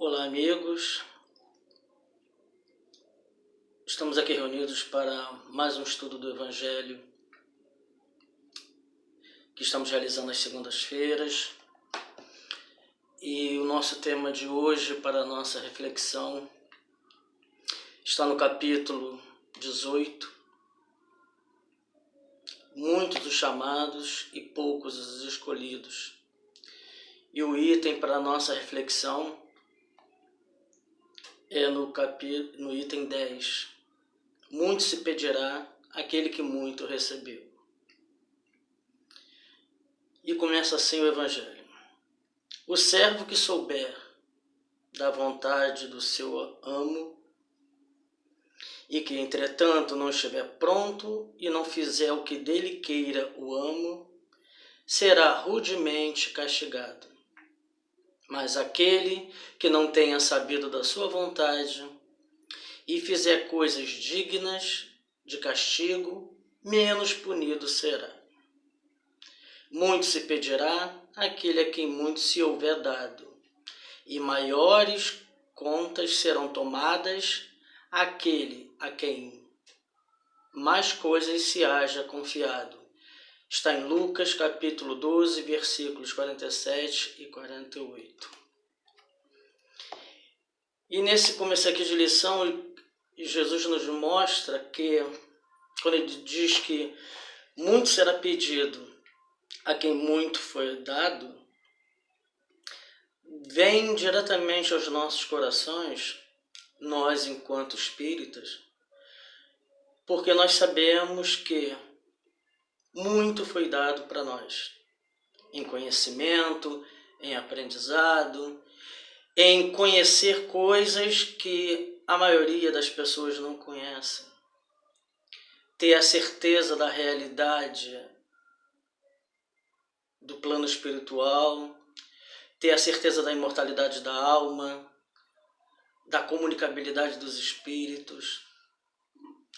Olá, amigos. Estamos aqui reunidos para mais um estudo do Evangelho que estamos realizando às segundas-feiras. E o nosso tema de hoje para a nossa reflexão está no capítulo 18. Muitos os chamados e poucos os escolhidos. E o item para a nossa reflexão é no item 10. Muito se pedirá aquele que muito recebeu. E começa assim o Evangelho. O servo que souber da vontade do seu amo e que, entretanto, não estiver pronto e não fizer o que dele queira o amo, será rudemente castigado. Mas aquele que não tenha sabido da sua vontade e fizer coisas dignas de castigo, menos punido será. Muito se pedirá àquele a quem muito se houver dado, e maiores contas serão tomadas àquele a quem mais coisas se haja confiado. Está em Lucas capítulo 12, versículos 47 e 48. E nesse começo aqui de lição, Jesus nos mostra que, quando ele diz que muito será pedido a quem muito foi dado, vem diretamente aos nossos corações, nós enquanto espíritas, porque nós sabemos que muito foi dado para nós, em conhecimento, em aprendizado, em conhecer coisas que a maioria das pessoas não conhecem, ter a certeza da realidade do plano espiritual, ter a certeza da imortalidade da alma, da comunicabilidade dos espíritos,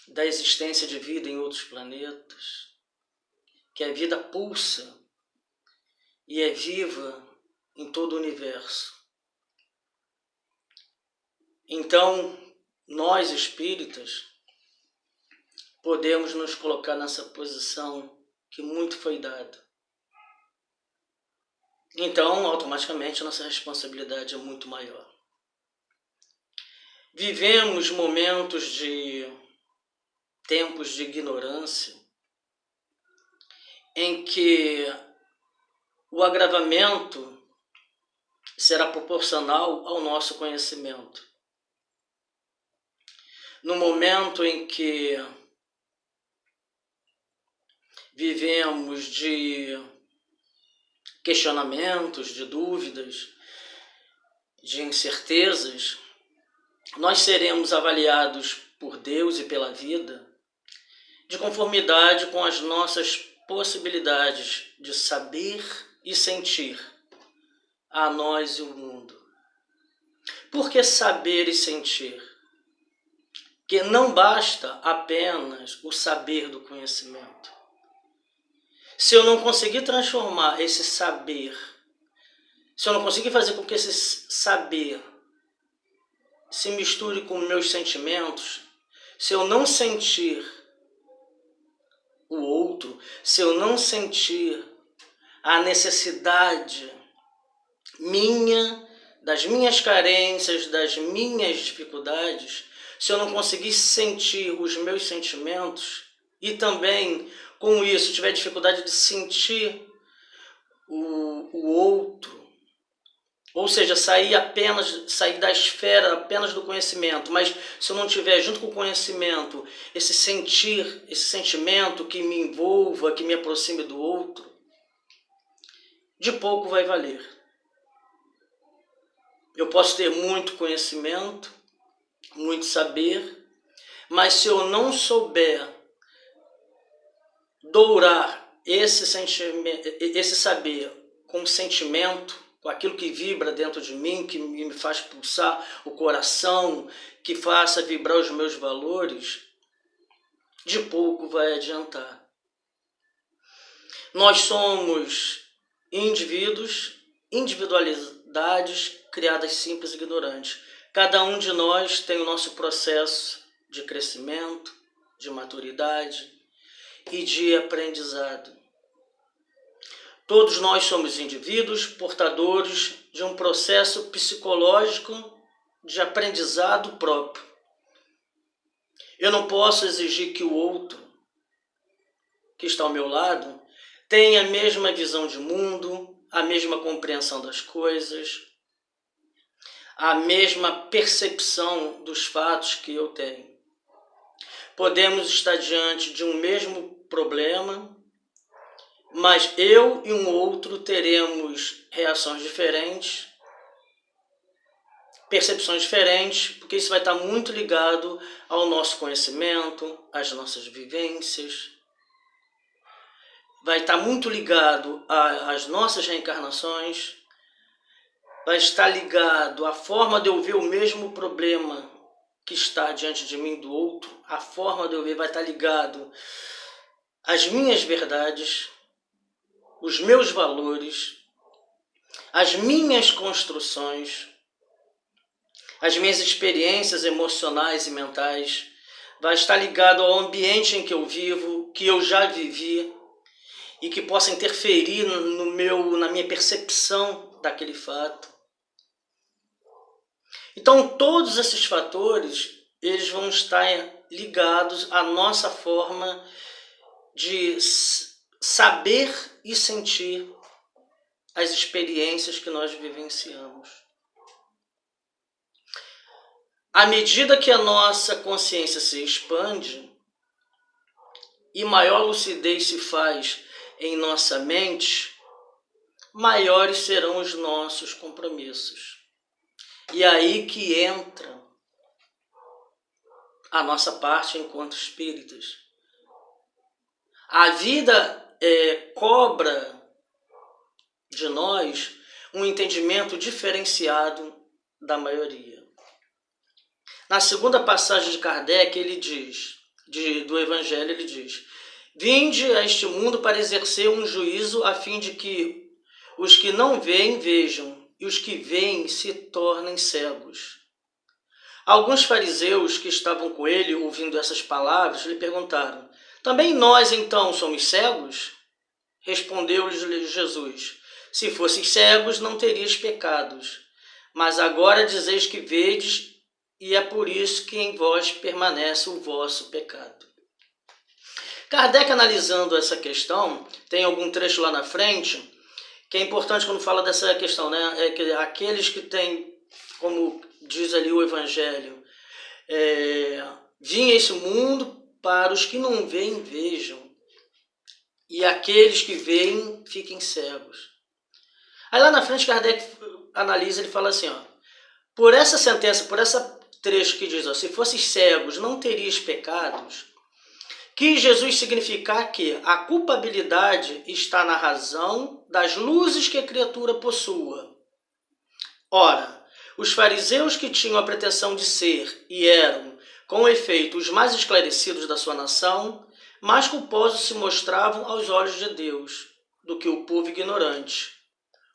da existência de vida em outros planetas, que a vida pulsa e é viva em todo o universo. Então, nós espíritas podemos nos colocar nessa posição que muito foi dado. Então, automaticamente, nossa responsabilidade é muito maior. Vivemos tempos de ignorância, em que o agravamento será proporcional ao nosso conhecimento. No momento em que vivemos de questionamentos, de dúvidas, de incertezas, nós seremos avaliados por Deus e pela vida de conformidade com as nossas possibilidades de saber e sentir a nós e o mundo. Por que saber e sentir? Que não basta apenas o saber do conhecimento. Se eu não conseguir transformar esse saber, se eu não conseguir fazer com que esse saber se misture com meus sentimentos, se eu não sentir o outro, se eu não sentir a necessidade minha, das minhas carências, das minhas dificuldades, se eu não conseguir sentir os meus sentimentos e também, com isso, tiver dificuldade de sentir o outro, ou seja, sair da esfera apenas do conhecimento, mas se eu não tiver junto com o conhecimento esse sentimento que me envolva, que me aproxime do outro, de pouco vai valer. Eu posso ter muito conhecimento, muito saber, mas se eu não souber dourar esse saber com sentimento, com aquilo que vibra dentro de mim, que me faz pulsar o coração, que faça vibrar os meus valores, de pouco vai adiantar. Nós somos indivíduos individualizados humanidades criadas simples e ignorantes. Cada um de nós tem o nosso processo de crescimento, de maturidade e de aprendizado. Todos nós somos indivíduos portadores de um processo psicológico de aprendizado próprio. Eu não posso exigir que o outro, que está ao meu lado, tenha a mesma visão de mundo, a mesma compreensão das coisas, a mesma percepção dos fatos que eu tenho. Podemos estar diante de um mesmo problema, mas eu e um outro teremos reações diferentes, percepções diferentes, porque isso vai estar muito ligado ao nosso conhecimento, às nossas vivências, vai estar muito ligado às nossas reencarnações, vai estar ligado à forma de eu ver o mesmo problema que está diante de mim do outro, a forma de eu ver vai estar ligado às minhas verdades, os meus valores, as minhas construções, as minhas experiências emocionais e mentais, vai estar ligado ao ambiente em que eu vivo, que eu já vivi e que possa interferir na minha percepção daquele fato. Então, todos esses fatores, eles vão estar ligados à nossa forma de saber e sentir as experiências que nós vivenciamos. À medida que a nossa consciência se expande e maior lucidez se faz em nossa mente, maiores serão os nossos compromissos. E aí que entra a nossa parte enquanto espíritas. A vida cobra de nós um entendimento diferenciado da maioria. Na segunda passagem de Kardec, ele diz, do Evangelho, ele diz: vinde a este mundo para exercer um juízo a fim de que os que não veem vejam e os que veem se tornem cegos. Alguns fariseus que estavam com ele, ouvindo essas palavras, lhe perguntaram: também nós, então, somos cegos? Respondeu-lhes Jesus: se fosseis cegos, não terias pecados. Mas agora dizeis que vedes, e é por isso que em vós permanece o vosso pecado. Kardec, analisando essa questão, tem algum trecho lá na frente, que é importante quando fala dessa questão, né? É que aqueles que têm, como diz ali o Evangelho, vim a esse mundo para os que não veem, vejam, e aqueles que veem, fiquem cegos. Aí lá na frente, Kardec analisa, ele fala assim, por essa sentença, por esse trecho que diz, se fosses cegos, não terias pecados, quis Jesus significar que a culpabilidade está na razão das luzes que a criatura possua. Ora, os fariseus que tinham a pretensão de ser e eram, com efeito, os mais esclarecidos da sua nação, mais culposos se mostravam aos olhos de Deus do que o povo ignorante.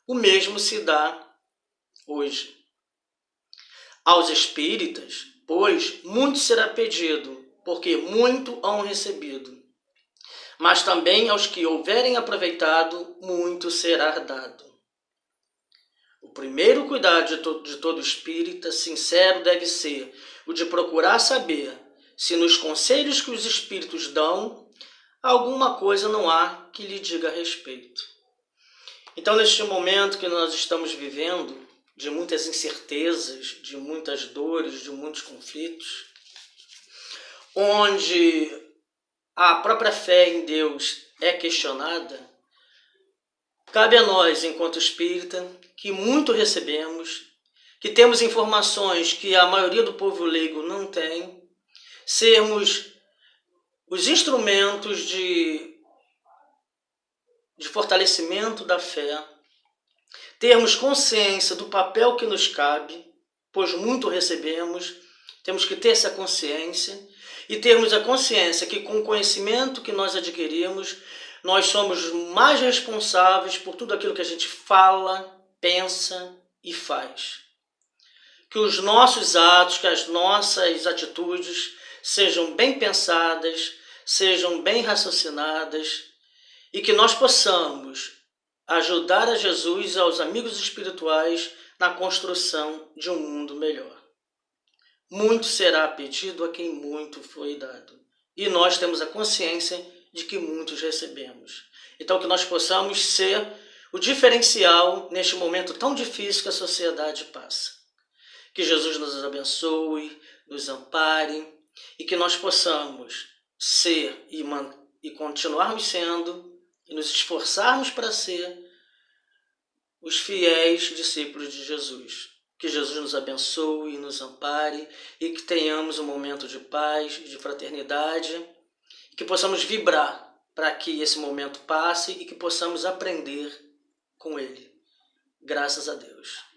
O mesmo se dá hoje. Aos espíritas, pois, muito será pedido, porque muito hão recebido. Mas também aos que houverem aproveitado, muito será dado. O primeiro cuidado de todo espírita sincero deve ser o de procurar saber se nos conselhos que os espíritos dão, alguma coisa não há que lhe diga a respeito. Então, neste momento que nós estamos vivendo, de muitas incertezas, de muitas dores, de muitos conflitos, onde a própria fé em Deus é questionada, cabe a nós, enquanto espírita, que muito recebemos, que temos informações que a maioria do povo leigo não tem, sermos os instrumentos de fortalecimento da fé, termos consciência do papel que nos cabe, pois muito recebemos, temos que ter essa consciência e termos a consciência que com o conhecimento que nós adquirimos, nós somos mais responsáveis por tudo aquilo que a gente fala, pensa e faz. Que os nossos atos, que as nossas atitudes sejam bem pensadas, sejam bem raciocinadas e que nós possamos ajudar a Jesus e aos amigos espirituais na construção de um mundo melhor. Muito será pedido a quem muito foi dado. E nós temos a consciência de que muitos recebemos. Então que nós possamos ser o diferencial neste momento tão difícil que a sociedade passa. Que Jesus nos abençoe, nos ampare e que nós possamos ser e continuarmos sendo e nos esforçarmos para ser os fiéis discípulos de Jesus. Que Jesus nos abençoe e nos ampare e que tenhamos um momento de paz, de fraternidade e que possamos vibrar para que esse momento passe e que possamos aprender com ele. Graças a Deus.